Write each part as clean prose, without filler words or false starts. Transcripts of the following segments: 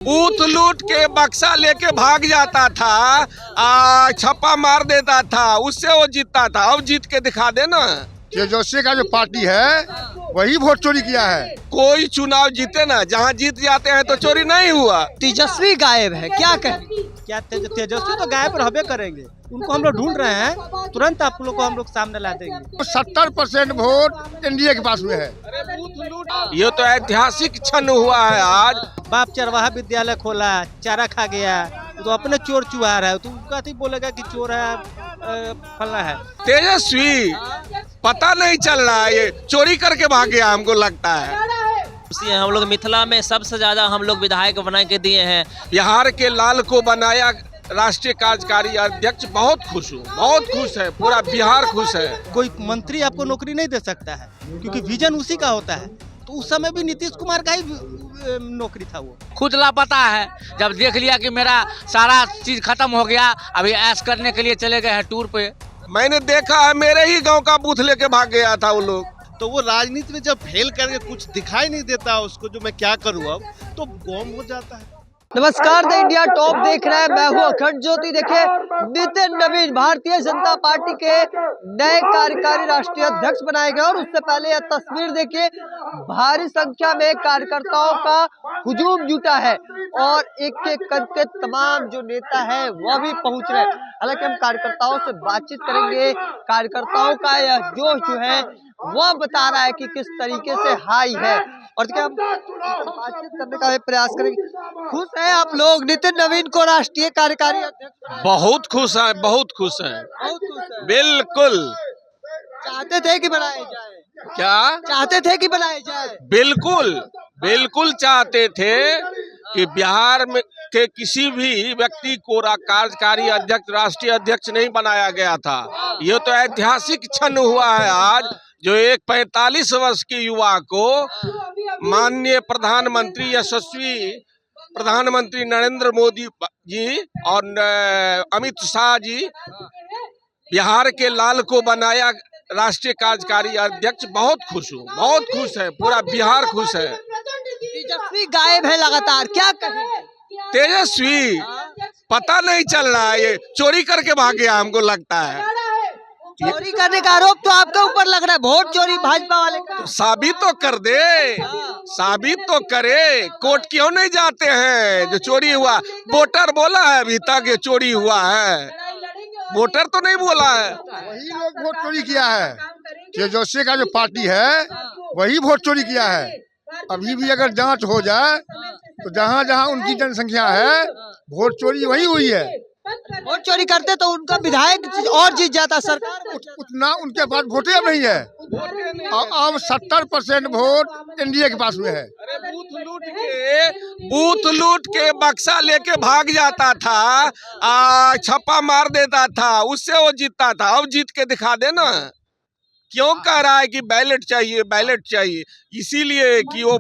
Booth लूट के बक्सा लेके भाग जाता था, छप्पा मार देता था, उससे वो जीतता था। अब जीत के दिखा दे ना। तेजस्वी का जो पार्टी है वही वोट चोरी किया है। कोई चुनाव जीते ना, जहाँ जीत जाते हैं तो चोरी नहीं हुआ। तेजस्वी गायब है, क्या कहें? क्या तेजस्वी तो गायब रहबे करेंगे, उनको हम लोग ढूंढ रहे हैं, तुरंत आप लोग को हम लोग सामने ला देंगे। 70% वोट एनडीए के पास में है। ये तो ऐतिहासिक क्षण हुआ है आज। बाप चरवाहा विद्यालय खोला, चारा खा गया, तो अपने चोर चुहार है, तो उनका बोलेगा कि चोर है, फलना है। तेजस्वी पता नहीं चल रहा है, ये चोरी करके भाग गया हमको लगता है। हम लोग मिथिला में सबसे ज्यादा हम लोग विधायक बना के दिए हैं। बिहार के लाल को बनाया राष्ट्रीय कार्यकारी अध्यक्ष। बहुत खुश हूँ, बहुत खुश है, पूरा बिहार खुश है। कोई मंत्री आपको नौकरी नहीं दे सकता है, क्योंकि विजन उसी का होता है। तो उस समय भी नीतीश कुमार का ही नौकरी था। वो खुद लापता है, जब देख लिया कि मेरा सारा चीज खत्म हो गया, अभी ऐश करने के लिए चले गए हैं टूर पे। मैंने देखा है, मेरे ही गांव का बूथ लेके भाग गया था वो लोग। तो वो राजनीति में जब फेल करके कुछ दिखाई नहीं देता उसको, जो मैं क्या करूँ अब, तो गौम हो जाता है। नमस्कार, द इंडिया टॉप देख रहे हैं, मैं हूं अखंड ज्योति। देखिए, नितिन नवीन भारतीय जनता पार्टी के नए कार्यकारी राष्ट्रीय अध्यक्ष बनाए गए, और उससे पहले यह तस्वीर देखिए, भारी संख्या में कार्यकर्ताओं का हुजूम जुटा है और एक एक करके तमाम जो नेता है वह भी पहुंच रहे हैं। हालांकि हम कार्यकर्ताओं से बातचीत करेंगे, कार्यकर्ताओं का यह जोश जो है वह बता रहा है कि किस तरीके से हाई है, और देखिए हम बातचीत करने का प्रयास करेंगे। खुश है आप लोग नितिन नवीन को राष्ट्रीय कार्यकारी अध्यक्ष? बहुत खुश हैं, बहुत खुश हैं, बहुत खुश है। बिल्कुल। चाहते थे कि बनाए जाए? क्या चाहते थे कि बनाए जाए? बिल्कुल बिल्कुल चाहते थे कि बिहार में के किसी भी व्यक्ति को कार्यकारी अध्यक्ष, राष्ट्रीय अध्यक्ष नहीं बनाया गया था। ये तो ऐतिहासिक क्षण हुआ है आज, जो एक 45 वर्ष की युवा को माननीय प्रधानमंत्री, यशस्वी प्रधानमंत्री नरेंद्र मोदी जी और अमित शाह जी बिहार के लाल को बनाया राष्ट्रीय कार्यकारी अध्यक्ष। बहुत खुश हूँ, बहुत खुश है, पूरा बिहार खुश है। तेजस्वी गायब है लगातार, क्या कहें? तेजस्वी पता नहीं चल रहा है, ये चोरी करके भाग गया हमको लगता है। चोरी करने का आरोप तो आपके ऊपर लग रहा है, वोट चोरी भाजपा वाले का। साबित तो कर दे, साबित तो करे। कोर्ट क्यों नहीं जाते हैं? जो चोरी हुआ, वोटर बोला है अभी तक ये चोरी हुआ है? वोटर तो नहीं बोला है। वही लोग वोट चोरी किया है। तेजस्वी का जो पार्टी है वही वोट चोरी किया है। अभी भी अगर जांच हो जाए तो जहां जहां उनकी जनसंख्या है वोट चोरी वही हुई है। वोट चोरी करते तो उनका विधायक और जीत जाता, सरकार उतना उनके पास वोटे अब नहीं है। अब 70% वोट एनडीए के पास में है। अरे बूथ लूट के बक्सा लेके भाग जाता था, छप्पा मार देता था, उससे वो जीतता था। अब जीत के दिखा दे ना। क्यों कह रहा है कि बैलेट चाहिए, बैलेट चाहिए? इसीलिए कि वो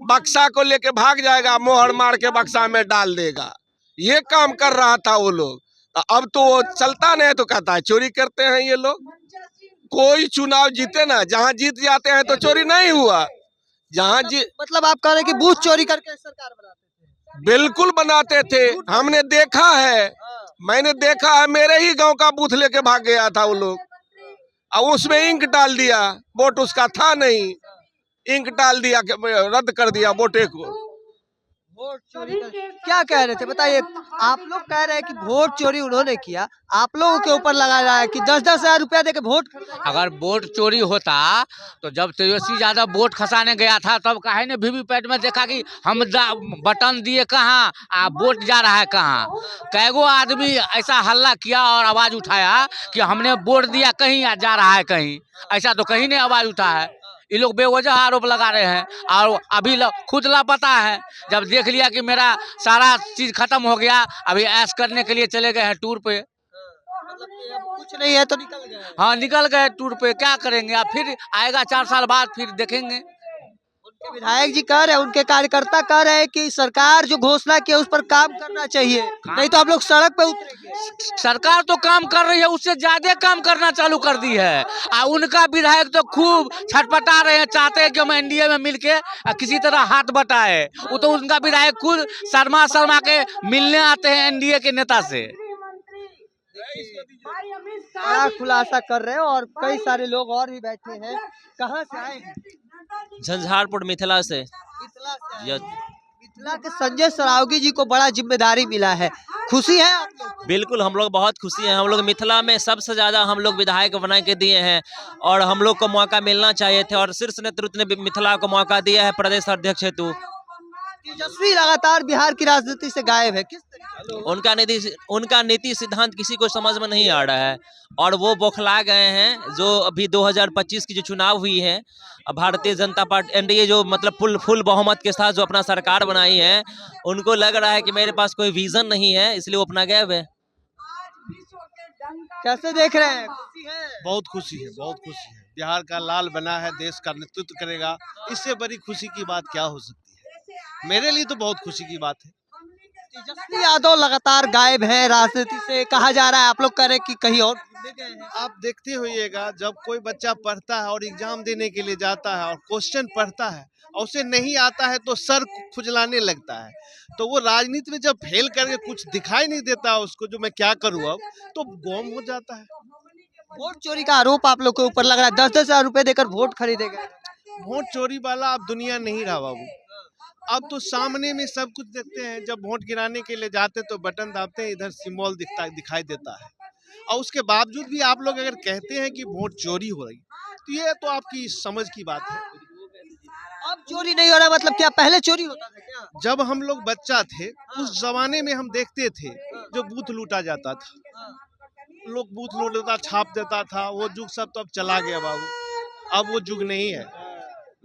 बक्सा को लेके भाग जाएगा, मोहर मार के बक्सा में डाल देगा। ये काम कर रहा था वो लोग। अब तो वो चलता नहीं तो कहता है चोरी करते हैं ये लोग। कोई चुनाव जीते ना, जहाँ जीत जाते हैं तो चोरी नहीं हुआ। जहाँ मतलब आप कह रहे हैं कि बूथ चोरी करके सरकार बनाते थे? बिल्कुल बनाते थे, हमने देखा है, मैंने देखा है, मेरे ही गांव का बूथ लेके भाग गया था वो लोग। अब उसमें इंक डाल दिया, वोट उसका था नहीं, इंक डाल दिया, रद्द कर दिया वोटे को। वोट चोरी क्या कह रहे थे बताइए? आप लोग कह रहे हैं कि वोट चोरी उन्होंने किया, आप लोगों के ऊपर लगा रहा है कि 10-10 हजार रुपया देके वोट। अगर वोट चोरी होता तो जब तेजस्वी यादव वोट खसाने गया था तब काहे ने वीवीपैट में देखा कि हम बटन दिए कहाँ, वोट जा रहा है कहाँ? कैगो आदमी ऐसा हल्ला किया और आवाज उठाया कि हमने वोट दिया कहीं, जा रहा है कहीं। ऐसा तो कहीं ने आवाज उठा है। ये लोग बेवजह आरोप लगा रहे हैं, और अभी खुद लापता है, जब देख लिया कि मेरा सारा चीज खत्म हो गया, अभी ऐश करने के लिए चले गए हैं टूर पे। कुछ नहीं है तो निकल गए। हाँ, निकल गए टूर पे, क्या करेंगे? अब फिर आएगा 4 साल बाद, फिर देखेंगे। विधायक जी कह रहे हैं, उनके कार्यकर्ता कह रहे हैं कि सरकार जो घोषणा की है उस पर काम करना चाहिए, नहीं तो आप लोग सड़क पे उतरेंगे। सरकार तो काम कर रही है, उससे ज्यादा काम करना चालू कर दी है। उनका विधायक तो खूब छटपटा रहे हैं, चाहते हैं कि हम एनडीए में मिलके किसी तरह हाथ बटाए। वो तो उनका विधायक खुद शर्मा शर्मा के मिलने आते हैं एनडीए के नेता से। बड़ा खुलासा कर रहे हैं और कई सारे लोग और भी बैठे हैं। कहाँ से आए हैं? झंझारपुर मिथिला से। मिथिला से आए यस। हैं। मिथिला के संजय सरावगी जी को बड़ा जिम्मेदारी मिला है, खुशी है आप लोग? बिल्कुल, हम लोग बहुत खुशी हैं। हम लोग मिथिला में सबसे ज़्यादा हम लोग विधायक बना के दिए हैं और हम लोग को मौका मिलना चाहिए थे और शीर्ष नेतृत्व ने मिथिला को मौका दिया है प्रदेश अध्यक्ष हेतु। तेजस्वी लगातार बिहार की राजनीति से गायब है, किस तरीके से? उनका नीति सिद्धांत किसी को समझ में नहीं आ रहा है और वो बौखला गए हैं। जो अभी 2025 की जो चुनाव हुई है, भारतीय जनता पार्टी एनडीए जो मतलब फुल बहुमत के साथ जो अपना सरकार बनाई है, उनको लग रहा है कि मेरे पास कोई विजन नहीं है, इसलिए वो अपना गायब है। कैसे देख रहे हैं? खुशी है? बहुत खुशी है, बहुत खुशी है। बिहार का लाल बना है, देश का नेतृत्व करेगा, इससे बड़ी खुशी की बात क्या हो सकती है। मेरे लिए तो बहुत खुशी की बात है। तेजस्वी यादव लगातार गायब है राजनीति से, कहा जा रहा है, आप लोग कह रहे हैं कि कहीं और घूमने गए हैं। आप देखते होइएगा, जब कोई बच्चा पढ़ता है और एग्जाम देने के लिए जाता है और क्वेश्चन पढ़ता है और उसे नहीं आता है तो सर खुजलाने लगता है। तो वो राजनीति में जब फेल करके कुछ दिखाई नहीं देता उसको, जो मैं क्या करूँ अब, तो गौम हो जाता है। वोट चोरी का आरोप आप लोग के ऊपर लग रहा है, 10-10 हजार रुपए देकर वोट खरीदे गए। वोट चोरी वाला अब दुनिया नहीं रहा बाबू। अब तो सामने में सब कुछ देखते हैं। जब वोट गिराने के लिए जाते तो बटन दाबते हैं, इधर सिंबल दिखाई देता है और उसके बावजूद भी आप लोग अगर कहते हैं कि वोट चोरी हो रही, तो ये तो आपकी समझ की बात है। अब चोरी नहीं हो रहा, मतलब क्या पहले चोरी होता था क्या? जब हम लोग बच्चा थे उस जमाने में हम देखते थे जो बूथ लूटा जाता था, लोग बूथ लूट देता, छाप देता था, वो जुग सब तो अब चला गया बाबू। अब वो जुग नहीं है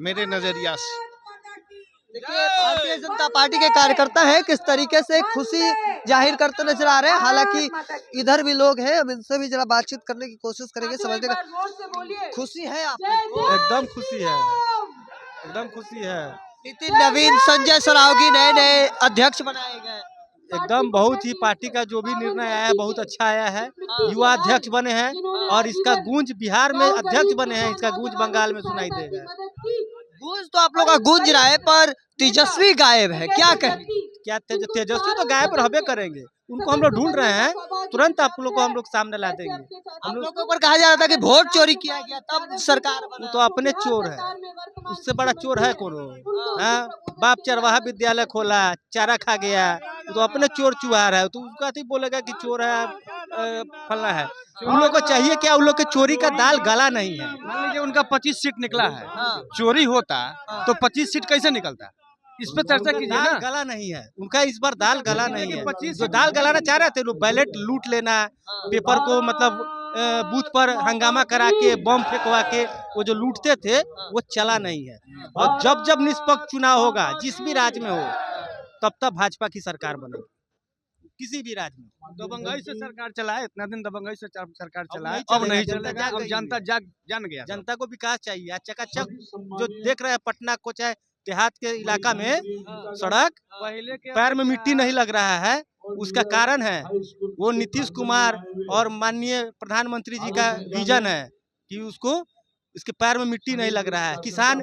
मेरे नजरिया से। देखिए, भारतीय जनता पार्टी के कार्यकर्ता है किस तरीके से खुशी जाहिर करते नजर आ रहे हैं। हालांकि इधर भी लोग हैं, हम इनसे भी जरा बातचीत करने की कोशिश करेंगे, समझने का। खुशी है आप लोग को? एकदम खुशी है, एकदम खुशी है। नितिन नवीन, संजय सरावगी नए अध्यक्ष बनाए गए। एकदम बहुत ही पार्टी का जो भी निर्णय आया है बहुत अच्छा आया है। युवा अध्यक्ष बने हैं और इसका गूंज बिहार में अध्यक्ष बने हैं, इसका गूंज बंगाल में सुनाई देगा। गूंज तो आप लोग का गूंज रहा है, पर तेजस्वी गायब है, क्या कहें? क्या तेजस्वी तो गायब रहबे करेंगे, उनको हम लोग ढूंढ रहे हैं, तुरंत आप लोग को हम लोग सामने ला देंगे। हम लोग के ऊपर कहा जा रहा था कि वोट चोरी किया गया तब सरकार वो बना। तो अपने चोर है, उससे बड़ा चोर है कौन? हाँ, बाप चरवाहा विद्यालय खोला, चारा खा गया, वो तो अपने चोर चुहार है, तो उसका तो बोलेगा कि चोर है फलना है। उन लोग को चाहिए क्या? उन लोग के चोरी का दाल गला नहीं है। मान लीजिए उनका 25 सीट निकला है, हाँ। चोरी होता तो 25 सीट कैसे निकलता? इस पे चर्चा कीजिए दाल ना। गला नहीं है उनका, इस बार दाल गला नहीं है। 25 जो दाल गलाना चाह रहे थे लोग, बैलेट लूट लेना, पेपर को मतलब बूथ पर हंगामा करा के बम फेंकवा के वो जो लूटते थे वो चला नहीं है। और जब जब निष्पक्ष चुनाव होगा जिस भी राज्य में हो, तब तब भाजपा की सरकार बनेगी, किसी भी राज्य में। दबंगई से सरकार चलाए, इतना दिन दबंगई से सरकार चलाए, नहीं अब नहीं चलेगा, चलेगा। अब जनता जनता जान गया। जनता को विकास चाहिए। आज चकाचक जो देख रहे हैं पटना को, चाहे देहात के इलाका में सड़क पहले के पैर में मिट्टी नहीं लग रहा है, उसका कारण है वो नीतीश कुमार और माननीय प्रधानमंत्री जी का विजन है कि उसको इसके पैर में मिट्टी नहीं लग रहा है। किसान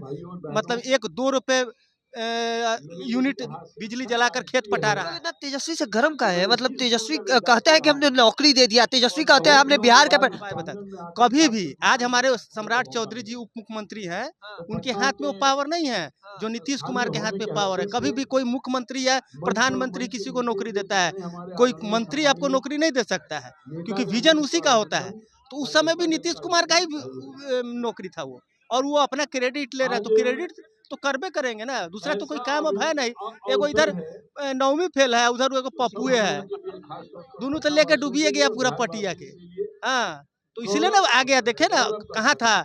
मतलब 1-2 रुपए यूनिट बिजली जलाकर खेत पटा रहा है। इतना तेजस्वी से गर्म का है, मतलब तेजस्वी कहते हैं कि हमने नौकरी दे दिया, तेजस्वी कहते हैं हमने बिहार का कभी भी आज हमारे सम्राट चौधरी जी उप मुख्यमंत्री हैं, उनके हाथ में वो पावर नहीं है जो नीतीश कुमार के हाथ में पावर है। कभी भी कोई मुख्यमंत्री या प्रधानमंत्री किसी को नौकरी देता है, कोई मंत्री आपको नौकरी नहीं दे सकता है, क्योंकि विजन उसी का होता है। तो उस समय भी नीतीश कुमार का ही नौकरी था वो, और वो अपना क्रेडिट ले रहा है, तो क्रेडिट तो करबे करेंगे ना, दूसरा तो कोई काम अब है नहीं। एगो इधर 9वीं फेल है, उधर एगो पप्पुए है, दोनों तो लेके डूबिए गया पूरा पटिया के। हाँ, तो इसलिए ना आ गया, देखे ना कहाँ था,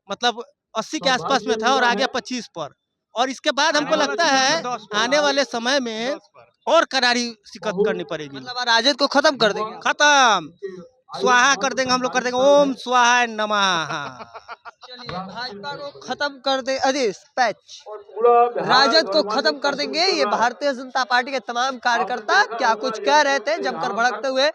मतलब 80 के आसपास में था और आ गया 25 पर। और इसके बाद हमको लगता है आने वाले समय में और करारी शिकत करनी पड़ेगी। मतलब राजद को खत्म कर देंगे। खत्म। स्वाहा कर देंगे, हम लोग कर देंगे ओम स्वाहा नमः। चलिए, भाजपा को खत्म कर दे, अरे पैच राजद को खत्म कर देंगे, ये भारतीय जनता पार्टी के तमाम कार्यकर्ता क्या कुछ कह रहे थे जमकर भड़कते हुए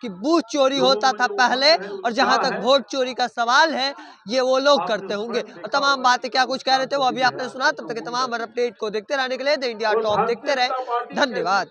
कि बूथ चोरी होता था पहले, और जहां तक वोट चोरी का सवाल है ये वो लोग करते होंगे, और तमाम बातें क्या कुछ कह रहे थे वो अभी आपने सुना। तब तक के तमाम अपडेट को देखते रहने के लिए द इंडिया टॉप देखते रहे, धन्यवाद।